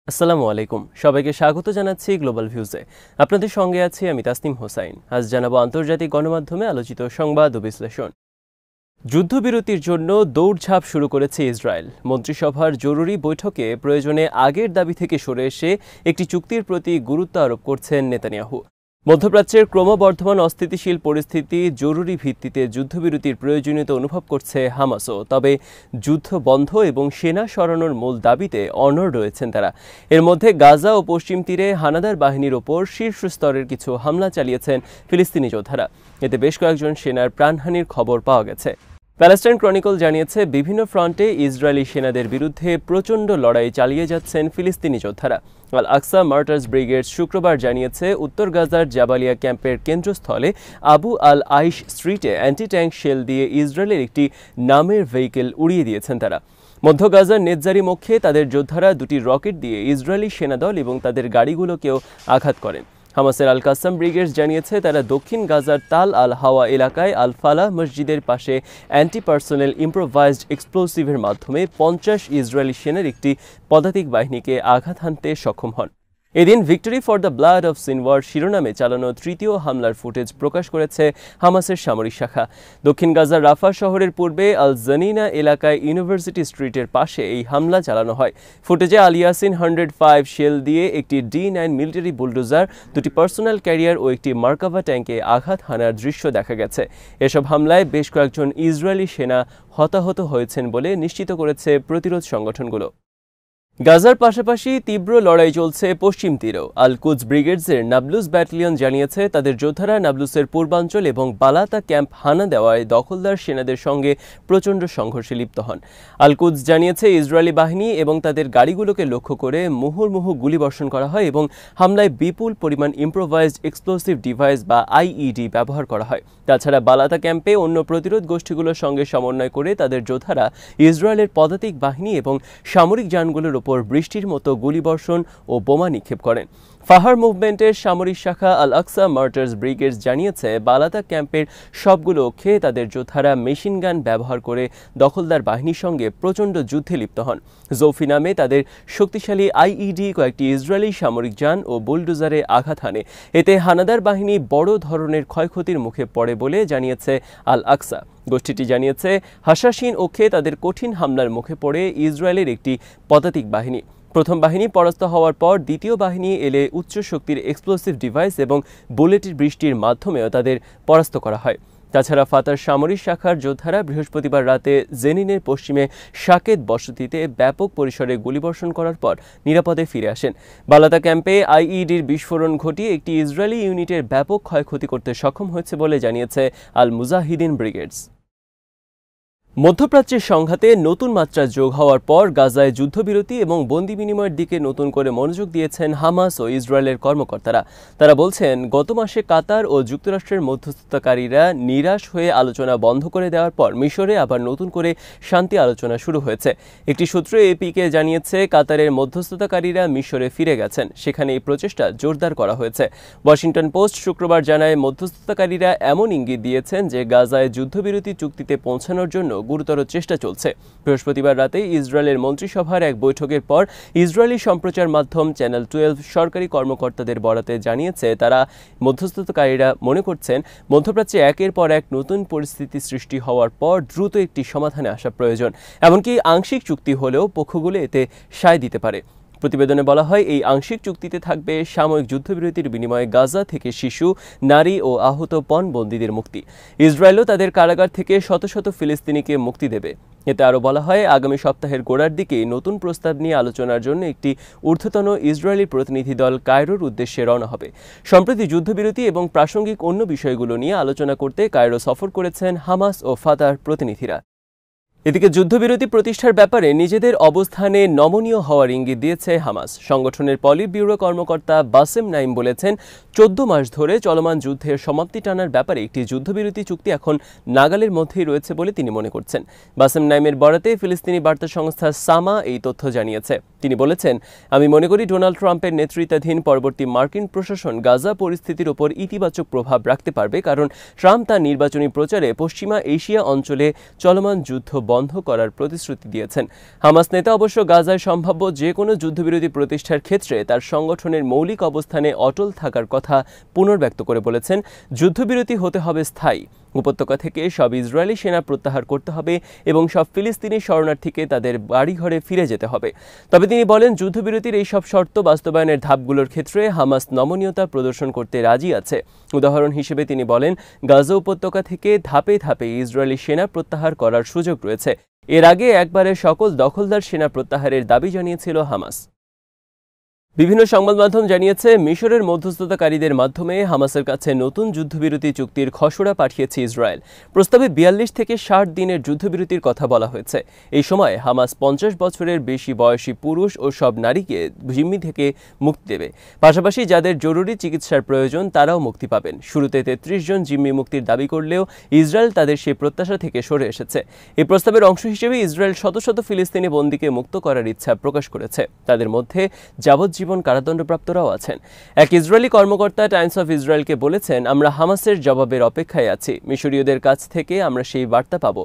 আসসালামু আলাইকুম সবাইকে স্বাগত জানাচ্ছি গ্লোবাল ভিউজে। আপনাদের সঙ্গে আছি আমি তাসনিম হোসাইন। আজ জানাবো আন্তর্জাতিক গণমাধ্যমে আলোচিত সংবাদ ও বিশ্লেষণ। যুদ্ধবিরতির জন্য দৌড়ঝাঁপ শুরু করেছে ইসরায়েল। মন্ত্রিসভার জরুরি বৈঠকে প্রয়োজনে আগের দাবি থেকে সরে এসে একটি চুক্তির প্রতি গুরুত্ব আরোপ করছেন নেতানিয়াহু। মধ্যপ্রাচ্যের ক্রমবর্ধমান অস্থিতিশীল পরিস্থিতি জরুরি ভিত্তিতে যুদ্ধবিরতির প্রয়োজনীয়তা অনুভব করছে হামাসও। তবে যুদ্ধ বন্ধ এবং সেনা সরানোর মূল দাবিতে অনড় রয়েছেন তারা। এর মধ্যে গাজা ও পশ্চিম তীরে হানাদার বাহিনীর ওপর শীর্ষ স্তরের কিছু হামলা চালিয়েছেন ফিলিস্তিনি যোদ্ধারা। এতে বেশ কয়েকজন সেনার প্রাণহানির খবর পাওয়া গেছে। প্যালেস্টাইন ক্রনিকল জানিয়েছে, বিভিন্ন ফ্রন্টে ইসরায়েলি সেনাদের বিরুদ্ধে প্রচণ্ড লড়াই চালিয়ে যাচ্ছেন ফিলিস্তিনি যোদ্ধারা। আল আকসা মার্টার্স ব্রিগেড শুক্রবার জানিয়েছে, উত্তর গাজার জাবালিয়া ক্যাম্পের কেন্দ্রস্থলে আবু আল আইশ স্ট্রিটে অ্যান্টি ট্যাঙ্ক শেল দিয়ে ইসরায়েলের একটি নামের ভেহিকেল উড়িয়ে দিয়েছেন তারা। মধ্য গাজার নেতজারি মুখে তাদের যোদ্ধারা দুটি রকেট দিয়ে ইসরায়েলি সেনাদল এবং তাদের গাড়িগুলোকেও আঘাত করেন। হামাসের আল কাসাম ব্রিগেড জানিয়েছে, তারা দক্ষিণ গাজার তাল আল হাওয়া এলাকায় আল ফালাহ মসজিদের পাশে অ্যান্টি পার্সোনেল ইম্প্রোভাইজড এক্সপ্লোসিভের মাধ্যমে 50 ইসরায়েলি সেনার একটি পদাতিক বাহিনীকে আঘাত হানতে সক্ষম হন। এদিন victory for the blood of Sinwar শিরোনামে চালানো তৃতীয় হামলার ফুটেজ প্রকাশ করেছে হামাসের সামরিক শাখা। দক্ষিণ গাজার রাফা শহরের পূর্বে আল জানিনা এলাকায় ইউনিভার্সিটি স্ট্রিটের পাশে এই হামলা চালানো হয়। ফুটেজে আল ইয়াসিন 105 শেল দিয়ে একটি D9 মিলিটারি বুলডোজার, দুটি পার্সোনাল ক্যারিয়ার ও একটি মার্কাভা ট্যাঙ্কে আঘাত হানার দৃশ্য দেখা গেছে। এসব হামলায় বেশ কয়েকজন ইসরায়েলি সেনা হতাহত হয়েছেন বলে নিশ্চিত করেছে প্রতিরোধ সংগঠনগুলো। গাজার পাশাপাশি তীব্র লড়াই চলছে পশ্চিম তীরেও। আল কুদস ব্রিগেডসের নাবলুস ব্যাটালিয়ন জানিয়েছে, তাদের যোদ্ধারা নাবলুসের পূর্বাঞ্চল এবং বালাতা ক্যাম্প হানা দেওয়ায় দখলদার সেনাদের সঙ্গে প্রচণ্ড সংঘর্ষে লিপ্ত হন। আল কুদস জানিয়েছে, ইসরায়েলি বাহিনী এবং তাদের গাড়িগুলোকে লক্ষ্য করে মুহুর্মুহু গুলিবর্ষণ করা হয় এবং হামলায় বিপুল পরিমাণ ইম্প্রোভাইজড এক্সপ্লোসিভ ডিভাইস বা IED ব্যবহার করা হয়। তাছাড়া বালাতা ক্যাম্পে অন্য প্রতিরোধ গোষ্ঠীগুলোর সঙ্গে সমন্বয় করে তাদের যোদ্ধারা ইসরায়েলের পদাতিক বাহিনী এবং সামরিক যানগুলোর ওপর বৃষ্টির মতো গুলিবর্ষণ ও বোমা নিক্ষেপ করেন। ফাহার মুভমেন্টের সামরিক শাখা আল আকসা মার্টার্স ব্রিগেড জানিয়েছে, বালাতা ক্যাম্পের সবগুলো অক্ষে তাদের যোদ্ধারা মেশিন গান ব্যবহার করে দখলদার বাহিনীর সঙ্গে প্রচণ্ড যুদ্ধে লিপ্ত হন। জৌফি নামে তাদের শক্তিশালী IED কয়েকটি ইসরায়েলি সামরিক যান ও বুলডোজারে আঘাত হানে। এতে হানাদার বাহিনী বড় ধরনের ক্ষয়ক্ষতির মুখে পড়ে বলে জানিয়েছে আল আকসা। গোষ্ঠীটি জানিয়েছে, হাসাসিন অক্ষে তাদের কঠিন হামলার মুখে পড়ে ইসরায়েলের একটি পদাতিক বাহিনী। প্রথম বাহিনী পরাস্ত হওয়ার পর দ্বিতীয় বাহিনী এলে উচ্চ শক্তির এক্সপ্লোসিভ ডিভাইস এবং বুলেটের বৃষ্টির মাধ্যমেও তাদের পরাস্ত করা হয়। তাছাড়া ফাতার সামরিক শাখার যোদ্ধারা বৃহস্পতিবার রাতে জেনিনের পশ্চিমে সাকেত বসতিতে ব্যাপক পরিসরে গুলিবর্ষণ করার পর নিরাপদে ফিরে আসেন। বালাতা ক্যাম্পে IEDর বিস্ফোরণ ঘটিয়ে একটি ইসরায়েলি ইউনিটের ব্যাপক ক্ষয়ক্ষতি করতে সক্ষম হয়েছে বলে জানিয়েছে আল মুজাহিদিন ব্রিগেডস। মধ্যপ্রাচ্যের সংঘাতে নতুন মাত্রা যোগ হওয়ার পর গাজায় যুদ্ধবিরতি এবং বন্দি বিনিময়ের দিকে নতুন করে মনোযোগ দিয়েছেন হামাস ও ইসরায়েলের কর্মকর্তারা। তারা বলছেন, গত মাসে কাতার ও যুক্তরাষ্ট্রের মধ্যস্থতাকারীরা নিরাশ হয়ে আলোচনা বন্ধ করে দেওয়ার পর মিশরে আবার নতুন করে শান্তি আলোচনা শুরু হয়েছে। একটি সূত্র APকে জানিয়েছে, কাতারের মধ্যস্থতাকারীরা মিশরে ফিরে গেছেন, সেখানে এই প্রচেষ্টা জোরদার করা হয়েছে। ওয়াশিংটন পোস্ট শুক্রবার জানায়, মধ্যস্থতাকারীরা এমন ইঙ্গিত দিয়েছেন যে গাজায় যুদ্ধবিরতি চুক্তিতে পৌঁছানোর জন্য গুরুতর চেষ্টা চলছে। বৃহস্পতিবার রাতে ইসরায়েলের মন্ত্রিসভার এক বৈঠকের পর ইসরায়েলি সম্প্রচার মাধ্যম চ্যানেল 12 সরকারি কর্মকর্তাদের বরাতে জানিয়েছে, তারা মধ্যস্থতাকারীরা মনে করছেন মধ্যপ্রাচ্যে একের পর এক নতুন পরিস্থিতি সৃষ্টি হওয়ার পর দ্রুত একটি সমাধানে আসা প্রয়োজন। এমনকি আংশিক চুক্তি হলেও পক্ষগুলো এতে সায় দিতে পারে। প্রতিবেদনে বলা হয়, এই আংশিক চুক্তিতে থাকবে সাময়িক যুদ্ধবিরতির বিনিময়ে গাজা থেকে শিশু, নারী ও আহত পণবন্দীদের মুক্তি। ইসরায়েলও তাদের কারাগার থেকে শত শত ফিলিস্তিনিকে মুক্তি দেবে। এতে আরও বলা হয়, আগামী সপ্তাহের গোড়ার দিকেই নতুন প্রস্তাব নিয়ে আলোচনার জন্য একটি ঊর্ধ্বতন ইসরায়েলি প্রতিনিধি দল কায়রোর উদ্দেশ্যে রওনা হবে। সম্প্রতি যুদ্ধবিরতি এবং প্রাসঙ্গিক অন্য বিষয়গুলো নিয়ে আলোচনা করতে কায়রো সফর করেছেন হামাস ও ফাতার প্রতিনিধিরা। এদিকে যুদ্ধবিরতি প্রতিষ্ঠার ব্যাপারে নিজেদের অবস্থানে নমনীয় হওয়ার ইঙ্গিত দিয়েছে হামাস। সংগঠনের পলিট ব্যুরো কর্মকর্তা বাসেম নাইম বলেছেন, 14 মাস ধরে চলমান যুদ্ধের সমাপ্তি টানার ব্যাপারে একটি যুদ্ধবিরতি চুক্তি এখন নাগালের মধ্যেই রয়েছে বলে তিনি মনে করছেন। বাসেম নাইমের বরাতে ফিলিস্তিনি বার্তা সংস্থা সামা এই তথ্য জানিয়েছে। তিনি বলেছেন, আমি মনে করি ডোনাল্ড ট্রাম্পের নেতৃত্বাধীন পরবর্তী মার্কিন প্রশাসন গাজা পরিস্থিতির উপর ইতিবাচক প্রভাব রাখতে পারবে, কারণ ট্রাম্প তার নির্বাচনী প্রচারে পশ্চিমা এশিয়া অঞ্চলে চলমান যুদ্ধ বন্ধ করার প্রতিশ্রুতি দিয়েছেন। হামাস নেতা অবশ্য গাজায় সম্ভাব্য যে কোনো যুদ্ধবিরতি প্রতিষ্ঠার ক্ষেত্রে তার সংগঠনের মৌলিক অবস্থানে অটল থাকার কথা পুনর্ব্যক্ত করে বলেছেন, যুদ্ধবিরতি হতে হবে স্থায়ী। উপত্যকা থেকে সব ইসরায়েলি সেনা প্রত্যাহার করতে হবে এবং সব ফিলিস্তিনি শরণার্থীকে তাদের বাড়িঘরে ফিরে যেতে হবে। তবে তিনি বলেন, যুদ্ধবিরতির এই সব শর্ত বাস্তবায়নের ধাপগুলোর ক্ষেত্রে হামাস নমনীয়তা প্রদর্শন করতে রাজি আছে। উদাহরণ হিসেবে তিনি বলেন, গাজা উপত্যকা থেকে ধাপে ধাপে ইসরায়েলি সেনা প্রত্যাহার করার সুযোগ রয়েছে। এর আগে একবারে সকল দখলদার সেনা প্রত্যাহারের দাবি জানিয়েছিল হামাস। বিভিন্ন সংবাদ মাধ্যম জানিয়েছে, মিশরের মধ্যস্থতাকারীদের মাধ্যমে হামাসের কাছে নতুন যুদ্ধবিরতি চুক্তির খসড়া পাঠিয়েছে ইসরায়েল। প্রস্তাবে ৪২ থেকে ৬০ দিনের যুদ্ধবিরতির কথা বলা হয়েছে। এই সময় হামাস ৫০ বছরের বেশি বয়সী পুরুষ ও সব নারীকে জিম্মি থেকে মুক্তি দেবে। পাশাপাশি যাদের জরুরি চিকিৎসার প্রয়োজন তারাও মুক্তি পাবেন। শুরুতে ৩৩ জন জিম্মি মুক্তির দাবি করলেও ইসরায়েল তাদের সেই প্রত্যাশা থেকে সরে এসেছে। এই প্রস্তাবের অংশ হিসেবে ইসরায়েল শত শত ফিলিস্তিনি বন্দীকে মুক্ত করার ইচ্ছা প্রকাশ করেছে। তাদের মধ্যে যাবজ্জীবন কারাদণ্ডপ্রাপ্তরাও আছেন। এক ইসরায়েলি কর্মকর্তা টাইমস অফ ইসরায়েলকে বলেছেন, আমরা হামাসের জবাবের অপেক্ষায় আছি। মিশরীয়দের কাছ থেকে আমরা সেই বার্তা পাব।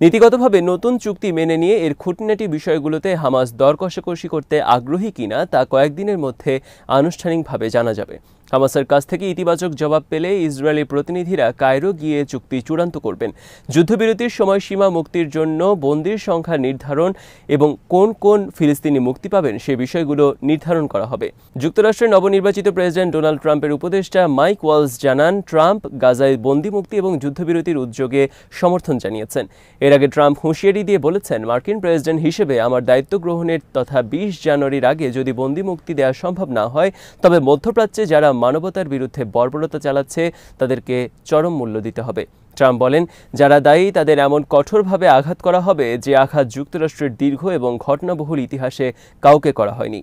নীতিগতভাবে নতুন চুক্তি মেনে নিয়ে এর খুঁটিনাটি বিষয়গুলোতে হামাস দর কষাকষি করতে আগ্রহী কিনা তা কয়েকদিনের মধ্যে আনুষ্ঠানিকভাবে জানা যাবে। হামাসের কাছ থেকে ইতিবাচক জবাব পেলে ইসরায়েলি প্রতিনিধিরা কায়রো গিয়ে চুক্তি চূড়ান্ত করবেন। যুদ্ধবিরতির সময়সীমা, মুক্তির জন্য বন্দির সংখ্যা নির্ধারণ এবং কোন কোন ফিলিস্তিনি মুক্তি পাবেন সে বিষয়গুলো নির্ধারণ করা হবে। যুক্তরাষ্ট্রের নবনির্বাচিত প্রেসিডেন্ট ডোনাল্ড ট্রাম্পের উপদেষ্টা মাইক ওয়ালস জানান, ট্রাম্প গাজায় বন্দি মুক্তি এবং যুদ্ধবিরতির উদ্যোগে সমর্থন জানিয়েছেন। এর আগে ট্রাম্প হুঁশিয়ারি দিয়ে বলেছেন, মার্কিন প্রেসিডেন্ট হিসেবে আমার দায়িত্ব গ্রহণের তথা ২০ জানুয়ারির আগে যদি বন্দি মুক্তি দেওয়া সম্ভব না হয়, তবে মধ্যপ্রাচ্যে যারা মানবতার বিরুদ্ধে বর্বরতা চালাচ্ছে তাদেরকে চরম মূল্য দিতে হবে। ট্রাম্প বলেন, যারা দায়ী তাদের এমন কঠোরভাবে আঘাত করা হবে যে আঘাত যুক্তরাষ্ট্রের দীর্ঘ এবং ঘটনাবহুল ইতিহাসে কাউকে করা হয়নি।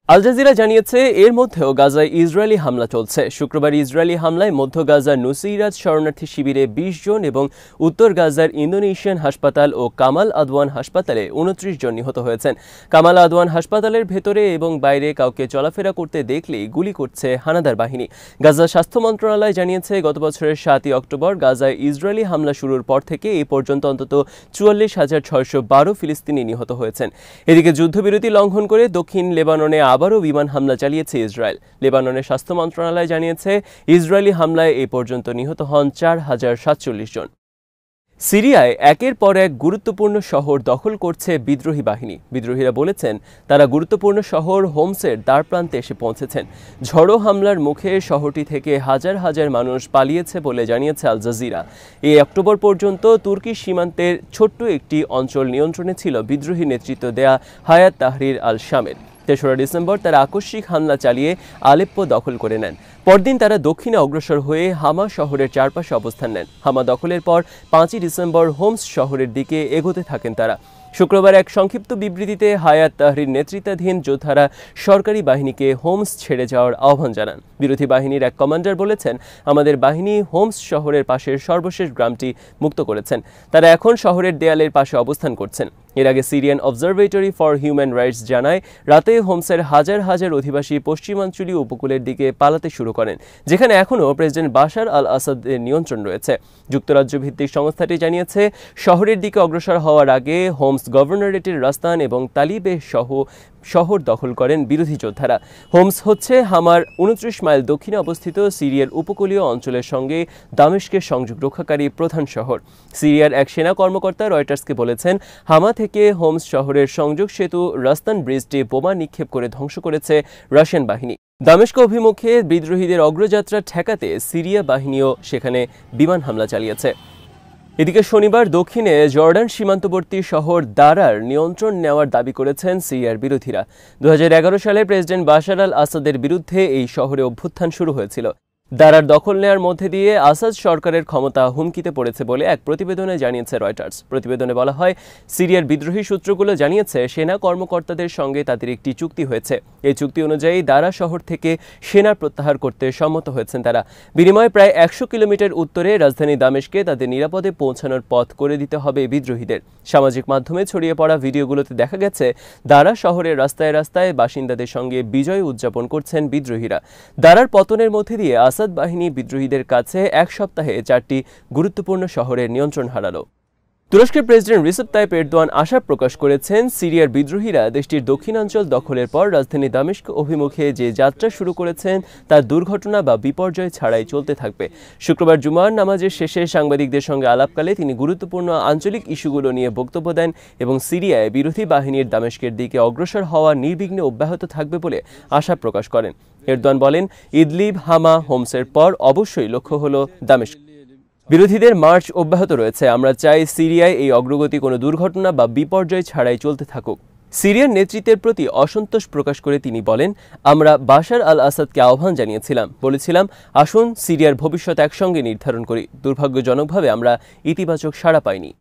আল জাজিরা জানিয়েছে, এর মধ্যেও গাজায় ইসরায়েলি হামলা চলছে। শুক্রবার ইসরায়েলি হামলায় মধ্য গাজার নুসইরাত শরণার্থী শিবিরে ২০ জন এবং উত্তর গাজার ইন্দোনেশিয়ান হাসপাতাল ও কামাল আদওয়ান হাসপাতালে ২৯ জন নিহত হয়েছেন। কামাল আদওয়ান হাসপাতালের ভেতরে এবং বাইরে কাউকে চলাফেরা করতে দেখলেই গুলি করছে হানাদার বাহিনী। গাজা স্বাস্থ্য মন্ত্রণালয় জানিয়েছে, গত বছরের ৭ই অক্টোবর গাজায় ইসরায়েলি হামলা শুরুর পর থেকে এই পর্যন্ত অন্তত ৪৪,৬১২ ফিলিস্তিনি নিহত হয়েছেন। এদিকে যুদ্ধবিরতি লঙ্ঘন করে দক্ষিণ লেবাননে আবারও বিমান হামলা চালিয়েছে ইসরায়েল। লেবাননের স্বাস্থ্য মন্ত্রণালয় জানিয়েছে, ইসরায়েলি হামলায় এ পর্যন্ত নিহত হন ৪,০৪৭ জন। সিরিয়ায় একের পর এক গুরুত্বপূর্ণ শহর দখল করছে বিদ্রোহী বাহিনী। বিদ্রোহীরা বলেছেন, তারা গুরুত্বপূর্ণ শহর হোমসের দ্বারপ্রান্তে এসে পৌঁছেছেন। ঝড়ো হামলার মুখে শহরটি থেকে হাজার হাজার মানুষ পালিয়েছে বলে জানিয়েছে আল জাজিরা। এই অক্টোবর পর্যন্ত তুর্কি সীমান্তের ছোট্ট একটি অঞ্চল নিয়ন্ত্রণে ছিল বিদ্রোহী নেতৃত্ব দেয়া হায়াত তাহরির আল শামের। ৩রা ডিসেম্বর তারা আকস্মিক হামলা চালিয়ে আলেপ্পো দখল করে নেন। পরদিন তারা দক্ষিণে অগ্রসর হয়ে হামা শহরের চারপাশে অবস্থান নেন। হামা দখলের পর ৫ই ডিসেম্বর হোমস শহরের দিকে এগোতে থাকেন তারা। শুক্রবার এক সংক্ষিপ্ত বিবৃতিতে হায়াত তাহরির নেতৃত্বাধীন যোদ্ধারা সরকারি বাহিনীকে হোমস ছেড়ে যাওয়ার আহ্বান জানান। বিরোধী বাহিনীর এক কমান্ডার বলেছেন, আমাদের বাহিনী হোমস শহরের পাশের সর্বশেষ গ্রামটি মুক্ত করেছেন। তারা এখন শহরের দেয়ালের পাশে অবস্থান করছেন। এর আগে Syrian observatory for human rights জানায়, রাতে হোমসের হাজার হাজার অধিবাসী পশ্চিমাঞ্চলীয় উপকূলের দিকে পালাতে শুরু করেন, যেখানে এখনও প্রেসিডেন্ট বাশার আল আসাদের নিয়ন্ত্রণ রয়েছে। যুক্তরাজ্য ভিত্তিক সংস্থাটি জানিয়েছে, শহরের দিকে অগ্রসর হওয়ার আগে হোমস গভর্নরেটের রাস্তান এবং তালিবে সহ শহর দখল করেন বিরোধী যোদ্ধারা। হোমস হচ্ছে হামার ২৯ মাইল দক্ষিণে অবস্থিত সিরিয়ার উপকূলীয় অঞ্চলের সঙ্গে দামেস্কের সংযোগ রক্ষাকারী প্রধান শহর। সিরিয়ার এক সেনা কর্মকর্তা রয়টার্সকে বলেছেন, হামা থেকে হোমস শহরের সংযোগ সেতু রাস্তান ব্রিজটি বোমা নিক্ষেপ করে ধ্বংস করেছে রাশিয়ান বাহিনী। দামেস্ক অভিমুখে বিদ্রোহীদের অগ্রযাত্রা ঠেকাতে সিরিয়া বাহিনীও সেখানে বিমান হামলা চালিয়েছে। এদিকে শনিবার দক্ষিণে জর্ডান সীমান্তবর্তী শহর দারার নিয়ন্ত্রণ নেওয়ার দাবি করেছেন সিরিয়ার বিরোধীরা। ২০১১ সালে প্রেসিডেন্ট বাশার আল আসাদের বিরুদ্ধে এই শহরে অভ্যুত্থান শুরু হয়েছিল। দারার দখল নেওয়ার মধ্যে দিয়ে আসাদ সরকারের ক্ষমতা হুমকিতে পড়েছে বলে এক প্রতিবেদনে জানিয়েছে রয়টার্স। প্রতিবেদনে বলা হয়, সিরিয়ার বিদ্রোহী সূত্রগুলো জানিয়েছে, সেনা কর্মকর্তাদের সঙ্গে তাদের একটি চুক্তি হয়েছে। এই চুক্তি অনুযায়ী দারা শহর থেকে সেনা প্রত্যাহার করতে সম্মত হয়েছেন তারা। বিনিময়ে প্রায় ১০০ কিলোমিটার উত্তরে রাজধানী দামেস্কে তাদের নিরাপদে পৌঁছানোর পথ করে দিতে হবে বিদ্রোহীদের। সামাজিক মাধ্যমে ছড়িয়ে পড়া ভিডিওগুলোতে দেখা গেছে, দারা শহরের রাস্তায় রাস্তায় বাসিন্দাদের সঙ্গে বিজয় উদযাপন করছেন বিদ্রোহীরা। দারার পতনের মধ্যে দিয়ে আসাদ বাহিনী বিদ্রোহীদের কাছে এক সপ্তাহে ৪টি গুরুত্বপূর্ণ শহরের নিয়ন্ত্রণ হারালো। তুরস্কের প্রেসিডেন্ট রিসেপ তাইপ এরদোয়ান আশা প্রকাশ করেছেন সিরিয়ার বিদ্রোহীরা দেশটির দক্ষিণাঞ্চল দখলের পর রাজধানী দামেস্ক অভিমুখে যে যাত্রা শুরু করেছেন তার দুর্ঘটনা বা বিপর্যয় ছাড়াই চলতে থাকবে। শুক্রবার জুমার নামাজের শেষে সাংবাদিকদের সঙ্গে আলাপকালে তিনি গুরুত্বপূর্ণ আঞ্চলিক ইস্যুগুলো নিয়ে বক্তব্য দেন এবং সিরিয়ায় বিরোধী বাহিনীর দামেস্কের দিকে অগ্রসর হওয়া নির্বিঘ্নে অব্যাহত থাকবে বলে আশা প্রকাশ করেন। এরদোয়ান বলেন, ইদলিব, হামা, হোমসের পর অবশ্যই লক্ষ্য হলো দামেস্ক। বিরোধীদের মার্চ অব্যাহত রয়েছে। আমরা চাই সিরিয়ায় এই অগ্রগতি কোনো দুর্ঘটনা বা বিপর্যয় ছাড়াই চলতে থাকুক। সিরিয়ার নেতৃত্বের প্রতি অসন্তোষ প্রকাশ করে তিনি বলেন, আমরা বাশার আল আসাদকে আহ্বান জানিয়েছিলাম, বলেছিলাম আসুন সিরিয়ার ভবিষ্যৎ একসঙ্গে নির্ধারণ করি। দুর্ভাগ্যজনকভাবে আমরা ইতিবাচক সাড়া পাইনি।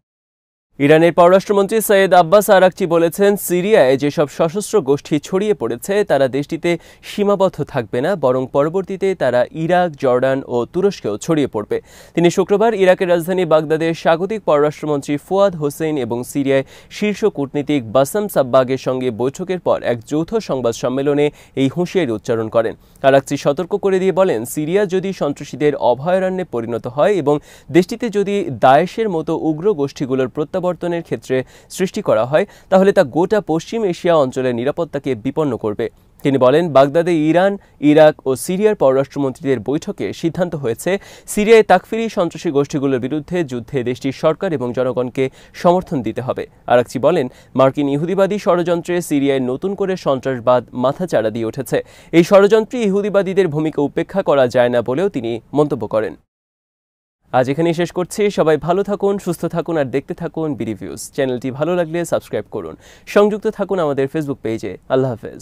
ইরানের পররাষ্ট্রমন্ত্রী সৈয়দ আব্বাস আরাকচি বলেছেন, সিরিয়ায় যেসব সশস্ত্র গোষ্ঠী ছড়িয়ে পড়েছে তারা দেশটিতে সীমাবদ্ধ থাকবে না, বরং পরবর্তীতে তারা ইরাক, জর্ডান ও তুরস্কেও ছড়িয়ে পড়বে। তিনি শুক্রবার ইরাকের রাজধানী বাগদাদের স্বাগতিক পররাষ্ট্রমন্ত্রী ফুয়াদ হোসেন এবং সিরিয়ায় শীর্ষ কূটনীতিক বাসাম সাব্বাগের সঙ্গে বৈঠকের পর এক যৌথ সংবাদ সম্মেলনে এই হুঁশিয়ারি উচ্চারণ করেন। আরাকচি সতর্ক করে দিয়ে বলেন, সিরিয়া যদি সন্ত্রাসীদের অভয়ারণ্যে পরিণত হয় এবং দেশটিতে যদি দায়েশের মতো উগ্র গোষ্ঠীগুলোর প্রত্যাবর্তনের ক্ষেত্রে সৃষ্টি করা হয়, তাহলে তা গোটা পশ্চিম এশিয়া অঞ্চলের নিরাপত্তাকে বিপন্ন করবে। তিনি বলেন, বাগদাদে ইরান, ইরাক ও সিরিয়ার পররাষ্ট্রমন্ত্রীদের বৈঠকে সিদ্ধান্ত হয়েছে সিরিয়ায় তাকফিরি সন্ত্রাসী গোষ্ঠীগুলোর বিরুদ্ধে যুদ্ধে দেশটির সরকার এবং জনগণকে সমর্থন দিতে হবে। আরাকচি বলেন, মার্কিন ইহুদিবাদী ষড়যন্ত্রে সিরিয়ায় নতুন করে সন্ত্রাসবাদ মাথাচাড়া দিয়ে উঠেছে। এই ষড়যন্ত্রে ইহুদিবাদীদের ভূমিকা উপেক্ষা করা যায় না বলেও তিনি মন্তব্য করেন। আজ এখানেই শেষ করছি। সবাই ভালো থাকুন, সুস্থ থাকুন আর দেখতে থাকুন বিডি ভিউজ। চ্যানেলটি ভালো লাগলে সাবস্ক্রাইব করুন। সংযুক্ত থাকুন আমাদের ফেসবুক পেজে। আল্লাহ হাফেজ।